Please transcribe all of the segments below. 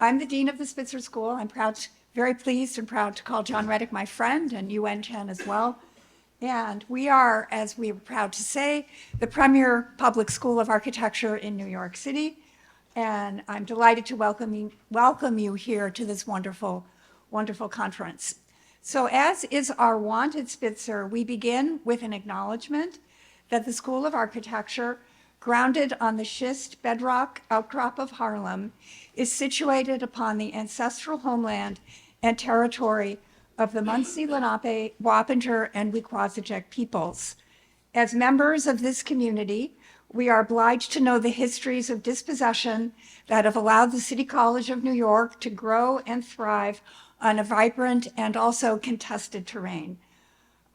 I'm the dean of the Spitzer School. I'm very pleased and proud to call John Reddick my friend, and Yuen Chen as well. And we are, as we are proud to say, the premier public school of architecture in New York City. And I'm delighted to welcome you here to this wonderful, wonderful conference. So as is our wont at Spitzer, we begin with an acknowledgement that the School of Architecture, grounded on the schist bedrock outcrop of Harlem, is situated upon the ancestral homeland and territory of the Munsee, Lenape, Wappinger, and Wequassajek peoples. As members of this community, we are obliged to know the histories of dispossession that have allowed the City College of New York to grow and thrive on a vibrant and also contested terrain.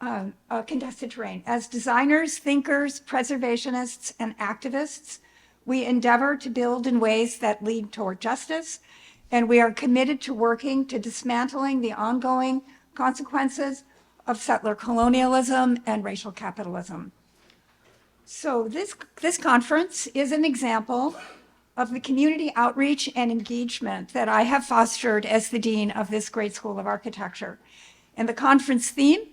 As designers, thinkers, preservationists, and activists, we endeavor to build in ways that lead toward justice, and we are committed to working to dismantling the ongoing consequences of settler colonialism and racial capitalism. So this conference is an example of the community outreach and engagement that I have fostered as the dean of this great school of architecture. And the conference theme,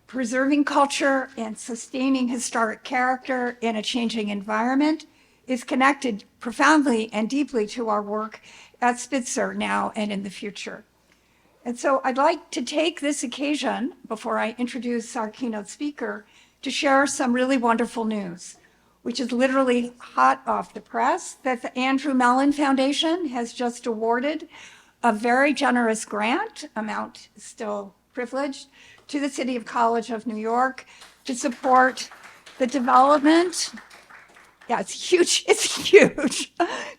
preserving culture and sustaining historic character in a changing environment, is connected profoundly and deeply to our work at Spitzer now and in the future. And so I'd like to take this occasion, before I introduce our keynote speaker, to share some really wonderful news, which is literally hot off the press, that the Andrew Mellon Foundation has just awarded a very generous grant, amount is still privileged, to the City of College of New York to support the development, it's huge,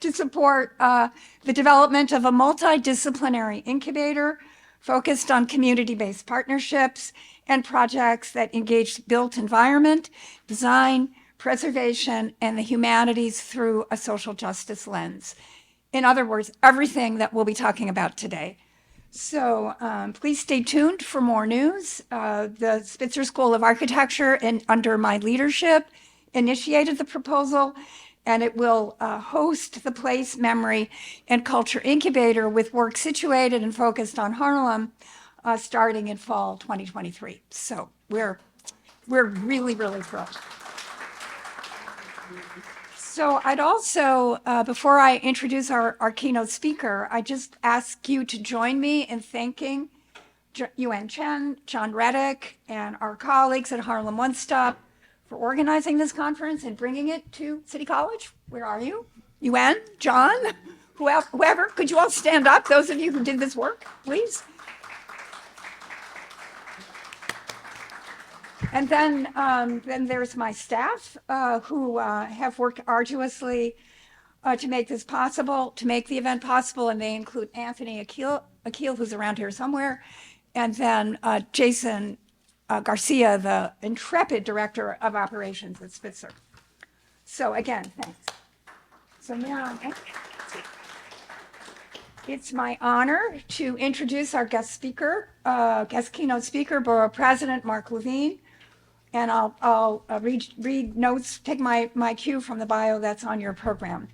to support the development of a multidisciplinary incubator focused on community-based partnerships and projects that engage built environment, design, preservation, and the humanities through a social justice lens. In other words, everything that we'll be talking about today. So please stay tuned for more news. The Spitzer School of Architecture, under my leadership, initiated the proposal, and it will host the Place, Memory, and Culture Incubator with work situated and focused on Harlem starting in fall 2023. So we're really, really thrilled. So I'd also, before I introduce our keynote speaker, I just ask you to join me in thanking Yuen Chen, John Reddick, and our colleagues at Harlem One Stop for organizing this conference and bringing it to City College. Where are you? Yuen, John, whoever, could you all stand up, those of you who did this work, please? And then there's my staff who have worked arduously to make this possible, to make the event possible, and they include Anthony Akil, who's around here somewhere, and then Jason Garcia, the intrepid director of operations at Spitzer. So again, thanks. So now, it's my honor to introduce our guest keynote speaker, Borough President Mark Levine. And I'll read notes, take my cue from the bio that's on your program.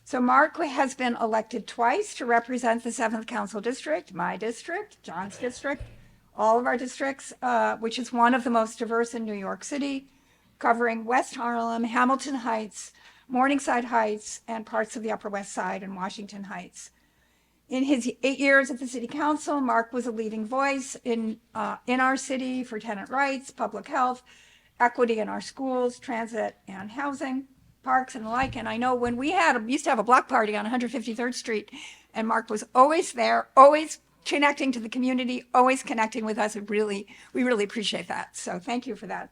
So Mark has been elected twice to represent the 7th Council District, my district, John's district, all of our districts, which is one of the most diverse in New York City, covering West Harlem, Hamilton Heights, Morningside Heights, and parts of the Upper West Side and Washington Heights. In his 8 years at the City Council, Mark was a leading voice in our city for tenant rights, public health, equity in our schools, transit and housing, parks and the like. And I know when we used to have a block party on 153rd Street, and Mark was always there, always connecting to the community, always connecting with us. We really appreciate that. So thank you for that.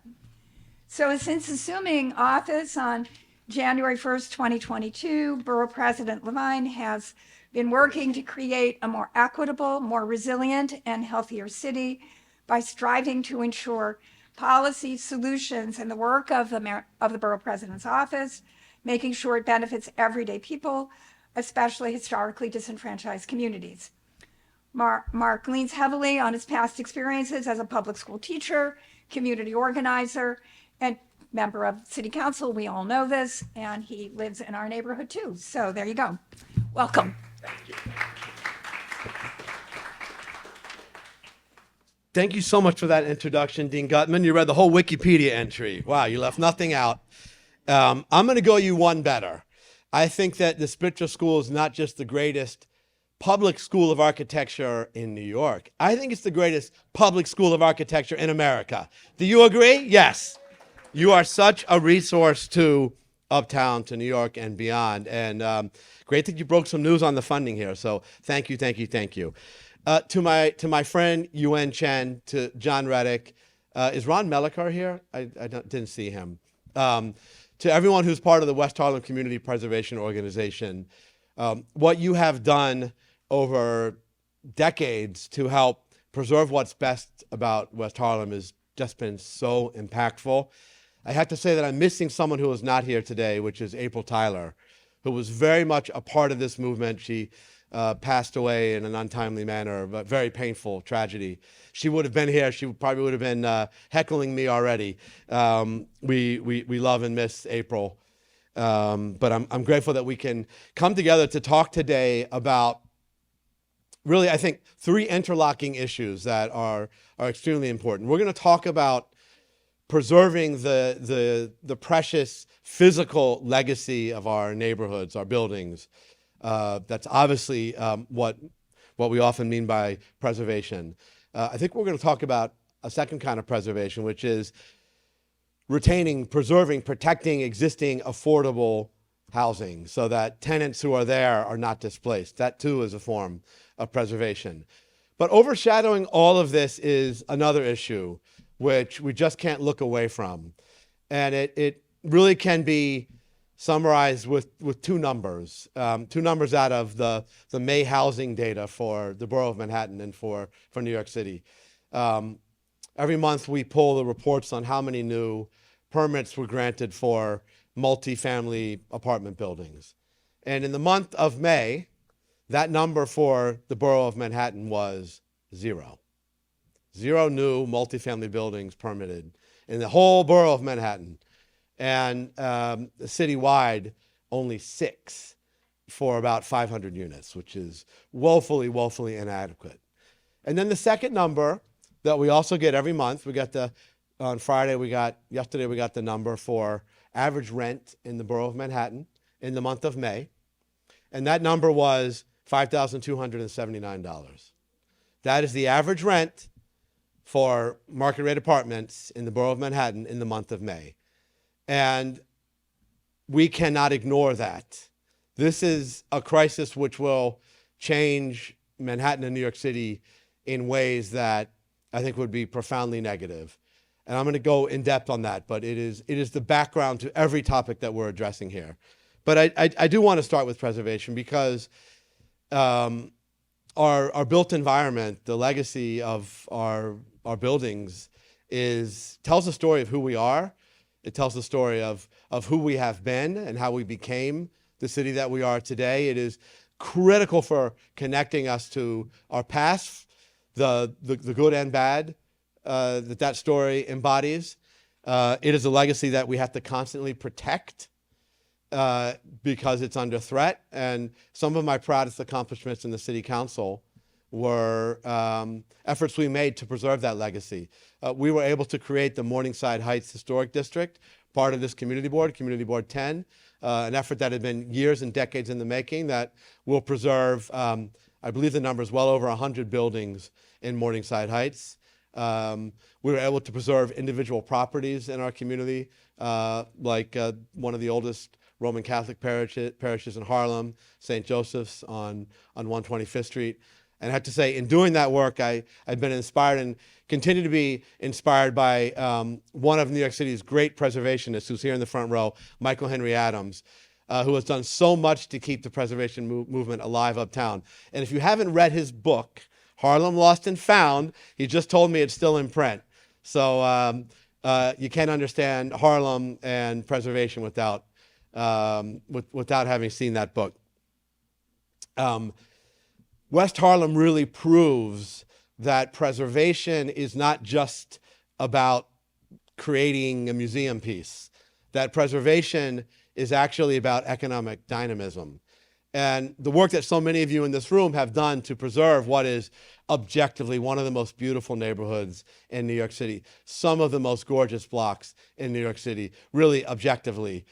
So since assuming office on January 1st, 2022, Borough President Levine has been working to create a more equitable, more resilient, and healthier city by striving to ensure policy solutions and the work of the Borough President's office, making sure it benefits everyday people, especially historically disenfranchised communities. Mark leans heavily on his past experiences as a public school teacher, community organizer, and member of City Council. We all know this, and he lives in our neighborhood too. So there you go. Welcome. Thank you. Thank you so much for that introduction, Dean Gutman. You read the whole Wikipedia entry. Wow, you left nothing out. I'm going to go you one better. I think that the Spitzer School is not just the greatest public school of architecture in New York. I think it's the greatest public school of architecture in America. Do you agree? Yes. You are such a resource to Uptown, to New York, and beyond. And great that you broke some news on the funding here. So thank you, thank you, thank you. To my friend Yuen Chen, to John Reddick, is Ron Melikar here? I didn't see him. To everyone who's part of the West Harlem Community Preservation Organization, what you have done over decades to help preserve what's best about West Harlem has just been so impactful. I have to say that I'm missing someone who is not here today, which is April Tyler, who was very much a part of this movement. She passed away in an untimely manner, but very painful tragedy. She would have been here. She probably would have been heckling me already. We love and miss April. But I'm grateful that we can come together to talk today about really, I think, three interlocking issues that are extremely important. We're going to talk about preserving the precious physical legacy of our neighborhoods, our buildings. That's obviously what we often mean by preservation. I think we're going to talk about a second kind of preservation, which is retaining, preserving, protecting existing affordable housing so that tenants who are there are not displaced. That too is a form of preservation. But overshadowing all of this is another issue, which we just can't look away from. And it really can be summarized with two numbers out of the May housing data for the borough of Manhattan and for New York City. Every month we pull the reports on how many new permits were granted for multifamily apartment buildings. And in the month of May, that number for the borough of Manhattan was 0. 0 new multifamily buildings permitted in the whole borough of Manhattan. And citywide, only 6 for about 500 units, which is woefully, woefully inadequate. And then the second number that we also get every month, on Friday, yesterday we got the number for average rent in the borough of Manhattan in the month of May. And that number was $5,279. That is the average rent for market rate apartments in the borough of Manhattan in the month of May. And we cannot ignore that. This is a crisis which will change Manhattan and New York City in ways that I think would be profoundly negative. And I'm going to go in depth on that, but it is the background to every topic that we're addressing here. But I do want to start with preservation because our built environment, the legacy of our buildings tells the story of who we are. It tells the story of who we have been and how we became the city that we are today. It is critical for connecting us to our past, the good and bad that story embodies. It is a legacy that we have to constantly protect because it's under threat. And some of my proudest accomplishments in the city council were efforts we made to preserve that legacy. We were able to create the Morningside Heights Historic District, part of this Community Board 10, an effort that had been years and decades in the making that will preserve, I believe the number is well over 100 buildings in Morningside Heights. We were able to preserve individual properties in our community, like one of the oldest Roman Catholic parishes in Harlem, St. Joseph's on 125th Street. And I have to say, in doing that work, I've been inspired and continue to be inspired by one of New York City's great preservationists who's here in the front row, Michael Henry Adams, who has done so much to keep the preservation movement alive uptown. And if you haven't read his book, Harlem Lost and Found, he just told me it's still in print. So you can't understand Harlem and preservation without having seen that book. West Harlem really proves that preservation is not just about creating a museum piece, that preservation is actually about economic dynamism. and the work that so many of you in this room have done to preserve what is objectively one of the most beautiful neighborhoods in New York City, some of the most gorgeous blocks in New York City, really objectively.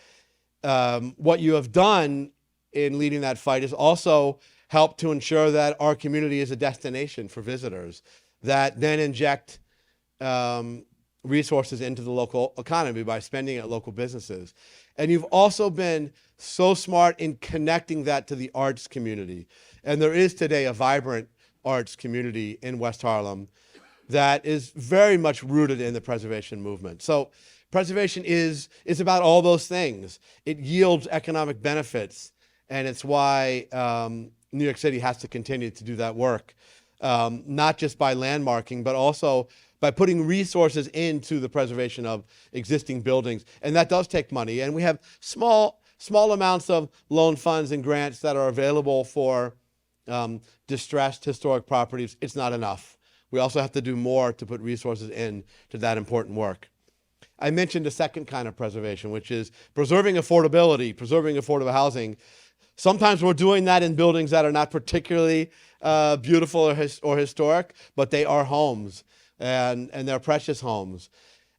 What you have done in leading that fight is also help to ensure that our community is a destination for visitors that then inject resources into the local economy by spending at local businesses. And you've also been so smart in connecting that to the arts community. And there is today a vibrant arts community in West Harlem that is very much rooted in the preservation movement. So preservation is about all those things. It yields economic benefits, and it's why New York City has to continue to do that work, not just by landmarking, but also by putting resources into the preservation of existing buildings. And that does take money. And we have small amounts of loan funds and grants that are available for distressed historic properties. It's not enough. We also have to do more to put resources in to that important work. I mentioned a second kind of preservation, which is preserving affordability, preserving affordable housing. Sometimes we're doing that in buildings that are not particularly beautiful or historic, but they are homes, and they're precious homes.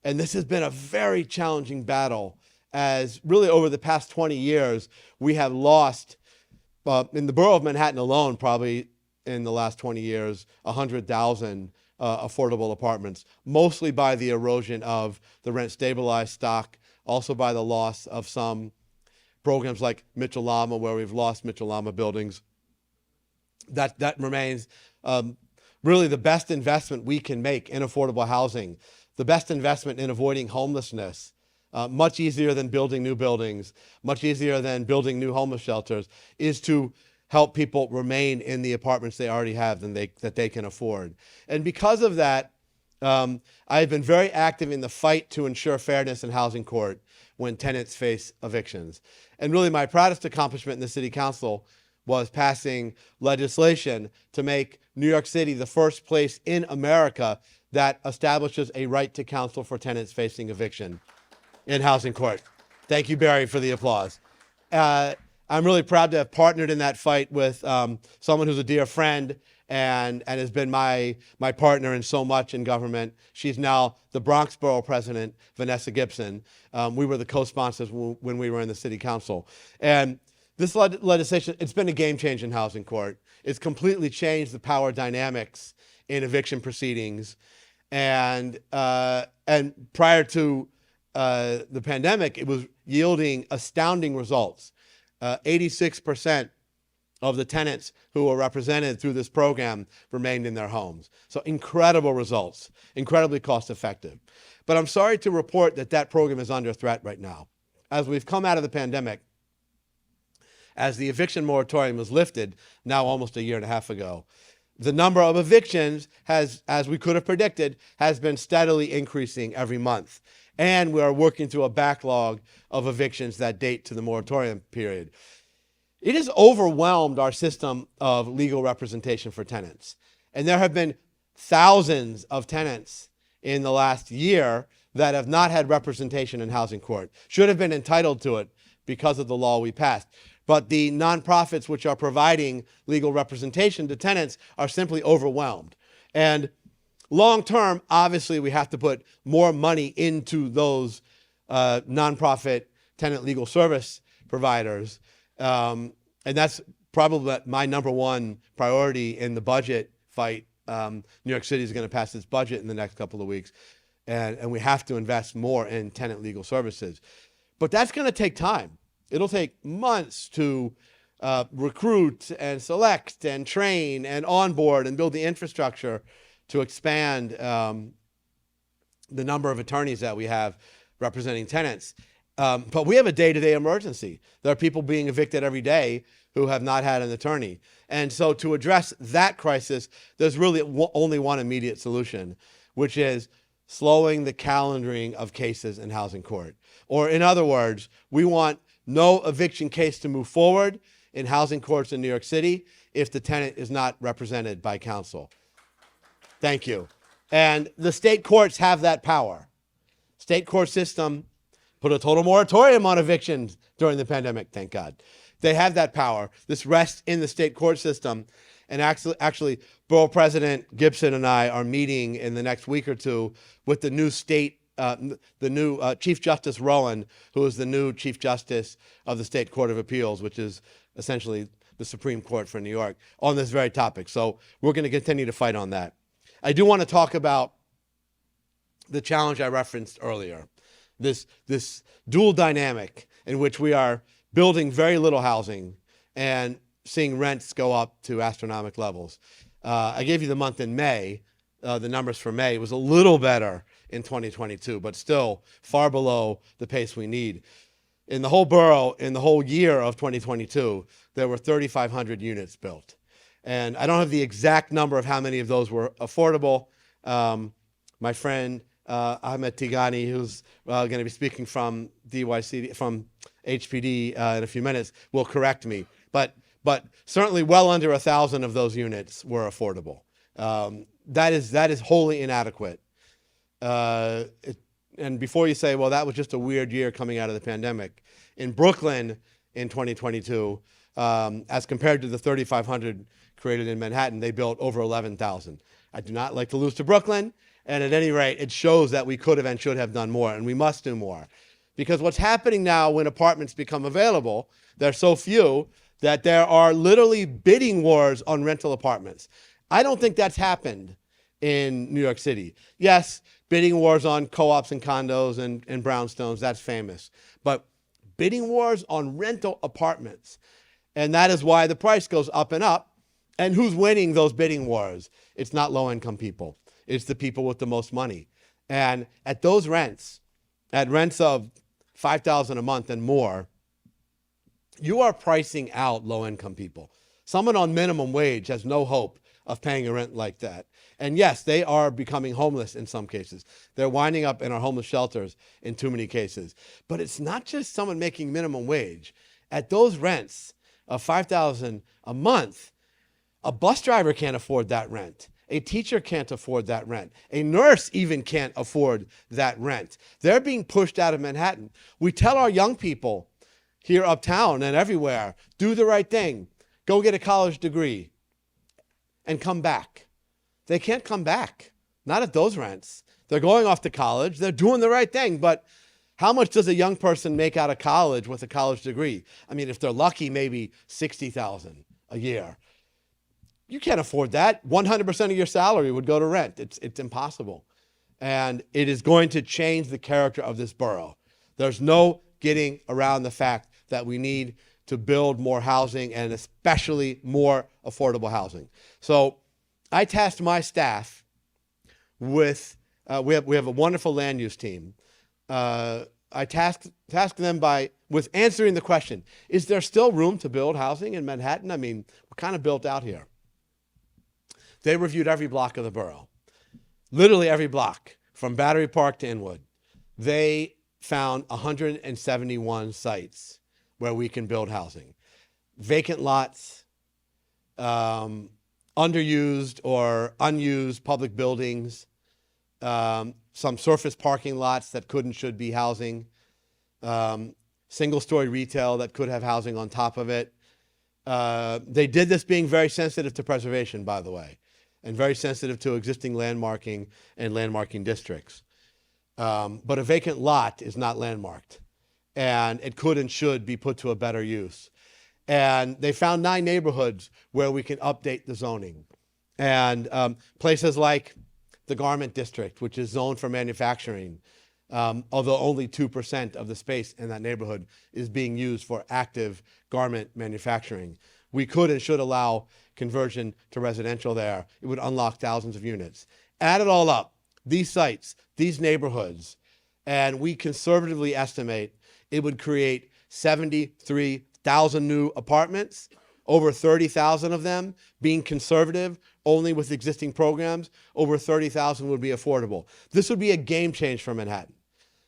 And this has been a very challenging battle, as really over the past 20 years, we have lost, in the borough of Manhattan alone, probably in the last 20 years, 100,000 affordable apartments, mostly by the erosion of the rent-stabilized stock, also by the loss of some programs like Mitchell-Lama, where we've lost Mitchell-Lama buildings. That remains really the best investment we can make in affordable housing, the best investment in avoiding homelessness, much easier than building new buildings, much easier than building new homeless shelters, is to help people remain in the apartments they already have that they can afford. And because of that, I've been very active in the fight to ensure fairness in housing court when tenants face evictions. And really my proudest accomplishment in the city council was passing legislation to make New York City the first place in America that establishes a right to counsel for tenants facing eviction in housing court. Thank you, Barry, for the applause. I'm really proud to have partnered in that fight with someone who's a dear friend and has been my partner in so much in government. She's now the Bronx Borough President, Vanessa Gibson. We were the co-sponsors when we were in the city council. And this legislation, it's been a game changer in housing court. It's completely changed the power dynamics in eviction proceedings. And prior to the pandemic, it was yielding astounding results. 86% of the tenants who were represented through this program remained in their homes. So incredible results, incredibly cost effective. But I'm sorry to report that program is under threat right now. As we've come out of the pandemic, as the eviction moratorium was lifted now almost a year and a half ago, the number of evictions has, as we could have predicted, has been steadily increasing every month. And we are working through a backlog of evictions that date to the moratorium period. It has overwhelmed our system of legal representation for tenants. And there have been thousands of tenants in the last year that have not had representation in housing court, should have been entitled to it because of the law we passed. But the nonprofits which are providing legal representation to tenants are simply overwhelmed. And long term, obviously, we have to put more money into those nonprofit tenant legal service providers. And that's probably my number one priority in the budget fight. New York City is going to pass its budget in the next couple of weeks. And we have to invest more in tenant legal services. But that's going to take time. It'll take months to recruit and select and train and onboard and build the infrastructure to expand the number of attorneys that we have representing tenants. But we have a day-to-day emergency. There are people being evicted every day who have not had an attorney. And so to address that crisis, there's really only one immediate solution, which is slowing the calendaring of cases in housing court. Or in other words, we want no eviction case to move forward in housing courts in New York City if the tenant is not represented by counsel. Thank you. And the state courts have that power. State court system put a total moratorium on evictions during the pandemic, thank God. they have that power. This rests in the state court system. And actually, Borough President Gibson and I are meeting in the next week or two with the new Chief Justice Rowan, who is the new Chief Justice of the State Court of Appeals, which is essentially the Supreme Court for New York, on this very topic. So we're going to continue to fight on that. I do want to talk about the challenge I referenced earlier, this dual dynamic in which we are building very little housing and seeing rents go up to astronomical levels. I gave you the month in May, the numbers for May. It was a little better in 2022, but still far below the pace we need. In the whole borough, in the whole year of 2022, there were 3,500 units built. And I don't have the exact number of how many of those were affordable. My friend Ahmed Tigani, who's going to be speaking from from HPD in a few minutes, will correct me. But certainly well under 1,000 of those units were affordable. That is wholly inadequate. And before you say, well, that was just a weird year coming out of the pandemic, in Brooklyn in 2022, as compared to the 3,500 created in Manhattan, they built over 11,000. I do not like to lose to Brooklyn, and at any rate, it shows that we could have and should have done more, and we must do more. Because what's happening now when apartments become available, they're so few that there are literally bidding wars on rental apartments. I don't think that's happened in New York City. Yes, bidding wars on co-ops and condos and brownstones, that's famous. But bidding wars on rental apartments. And that is why the price goes up and up. And who's winning those bidding wars? It's not low-income people. It's the people with the most money. And at those rents, at rents of $5,000 a month and more, you are pricing out low-income people. Someone on minimum wage has no hope of paying a rent like that. And yes, they are becoming homeless in some cases. They're winding up in our homeless shelters in too many cases. But it's not just someone making minimum wage. At those rents of $5,000 a month, a bus driver can't afford that rent. A teacher can't afford that rent. A nurse even can't afford that rent. They're being pushed out of Manhattan. We tell our young people here uptown and everywhere, do the right thing. Go get a college degree and come back. They can't come back, not at those rents. They're going off to college. They're doing the right thing. But how much does a young person make out of college with a college degree? I mean, if they're lucky, maybe $60,000 a year. You can't afford that. 100% of your salary would go to rent. It's impossible. And it is going to change the character of this borough. There's no getting around the fact that we need to build more housing and especially more affordable housing. So I tasked my staff with, we have a wonderful land use team. I tasked them with answering the question, is there still room to build housing in Manhattan? I mean, we're kind of built out here. They reviewed every block of the borough, literally every block, from Battery Park to Inwood. They found 171 sites where we can build housing. Vacant lots, underused or unused public buildings, some surface parking lots that could and should be housing, single-story retail that could have housing on top of it. They did this being very sensitive to preservation, by the way, and very sensitive to existing landmarking and landmarking districts. But a vacant lot is not landmarked, and it could and should be put to a better use. And they found 9 neighborhoods where we can update the zoning. And places like the Garment District, which is zoned for manufacturing, although only 2% of the space in that neighborhood is being used for active garment manufacturing. We could and should allow conversion to residential there. It would unlock thousands of units. Add it all up, these sites, these neighborhoods, and we conservatively estimate it would create 73,000 new apartments, over 30,000 of them being conservative, only with existing programs, over 30,000 would be affordable. This would be a game change for Manhattan.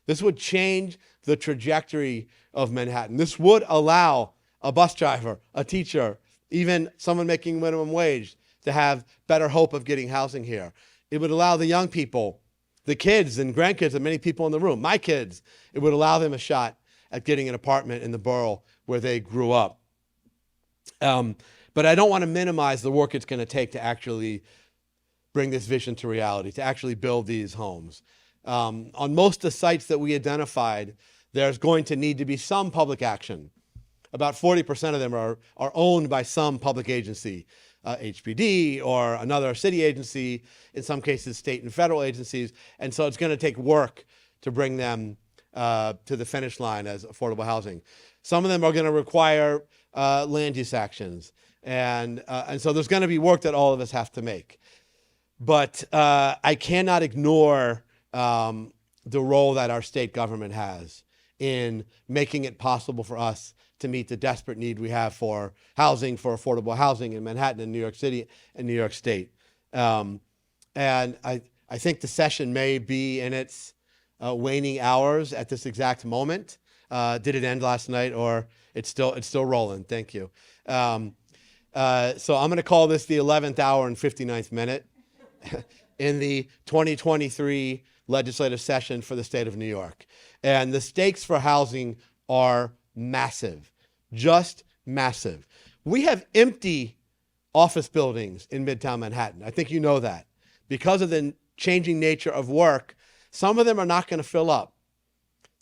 This would change the trajectory of Manhattan. This would allow a bus driver, a teacher, even someone making minimum wage to have better hope of getting housing here. It would allow the young people, the kids and grandkids of many people in the room, my kids, it would allow them a shot at getting an apartment in the borough where they grew up. But I don't want to minimize the work it's going to take to actually bring this vision to reality, to actually build these homes. On most of the sites that we identified, there's going to need to be some public action. About 40% of them are owned by some public agency, HPD or another city agency, in some cases state and federal agencies. And so it's going to take work to bring them to the finish line as affordable housing. Some of them are going to require land use actions. And so there's going to be work that all of us have to make. But I cannot ignore the role that our state government has in making it possible for us to meet the desperate need we have for housing, for affordable housing in Manhattan and New York City and New York State. And I think the session may be in its waning hours at this exact moment. Did it end last night, or it's still rolling? Thank you. So I'm going to call this the 11th hour and 59th minute in the 2023 legislative session for the state of New York. And the stakes for housing are massive, just massive. We have empty office buildings in Midtown Manhattan. I think you know that. Because of the changing nature of work, some of them are not going to fill up.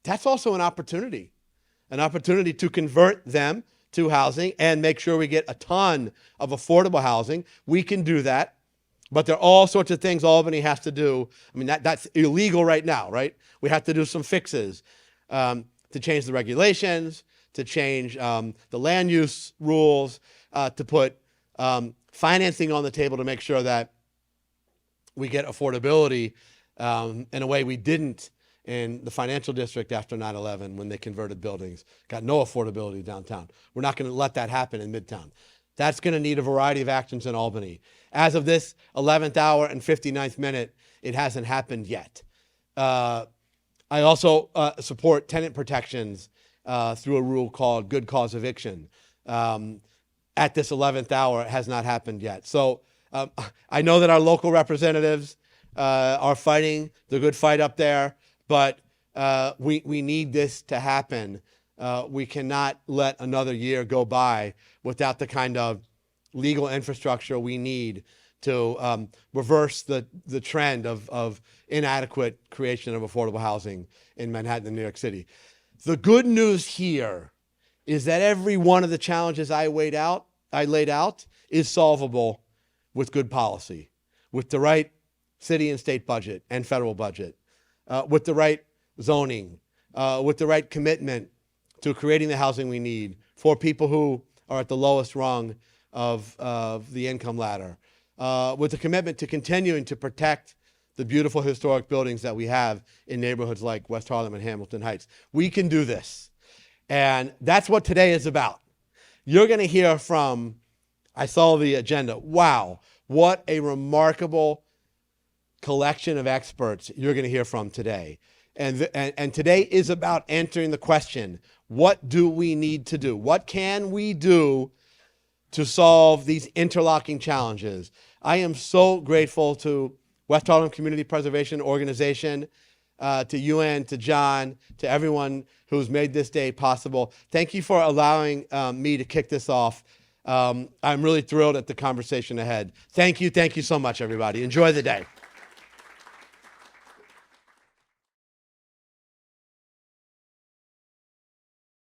That's also an opportunity to convert them to housing and make sure we get a ton of affordable housing. We can do that, but there are all sorts of things Albany has to do. I mean, that's illegal right now, right? We have to do some fixes to change the regulations, to change the land use rules, to put financing on the table to make sure that we get affordability in a way we didn't in the financial district after 9/11 when they converted buildings. Got no affordability downtown. We're not going to let that happen in Midtown. That's going to need a variety of actions in Albany. As of this 11th hour and 59th minute, it hasn't happened yet. I also support tenant protections through a rule called good cause eviction. At this 11th hour, it has not happened yet. So I know that our local representatives are fighting the good fight up there, but we need this to happen. We cannot let another year go by without the kind of legal infrastructure we need to reverse the trend of inadequate creation of affordable housing in Manhattan and New York City. The good news here is that every one of the challenges I laid out is solvable with good policy, with the right city and state budget and federal budget, with the right zoning, with the right commitment to creating the housing we need for people who are at the lowest rung of the income ladder, with the commitment to continuing to protect the beautiful historic buildings that we have in neighborhoods like West Harlem and Hamilton Heights. We can do this. And that's what today is about. You're going to hear from, I saw the agenda. Wow, what a remarkable collection of experts you're going to hear from today. And today is about answering the question, what do we need to do? What can we do to solve these interlocking challenges? I am so grateful to West Harlem Community Preservation Organization, to UN, to John, to everyone who's made this day possible. Thank you for allowing me to kick this off. I'm really thrilled at the conversation ahead. Thank you so much, everybody. Enjoy the day.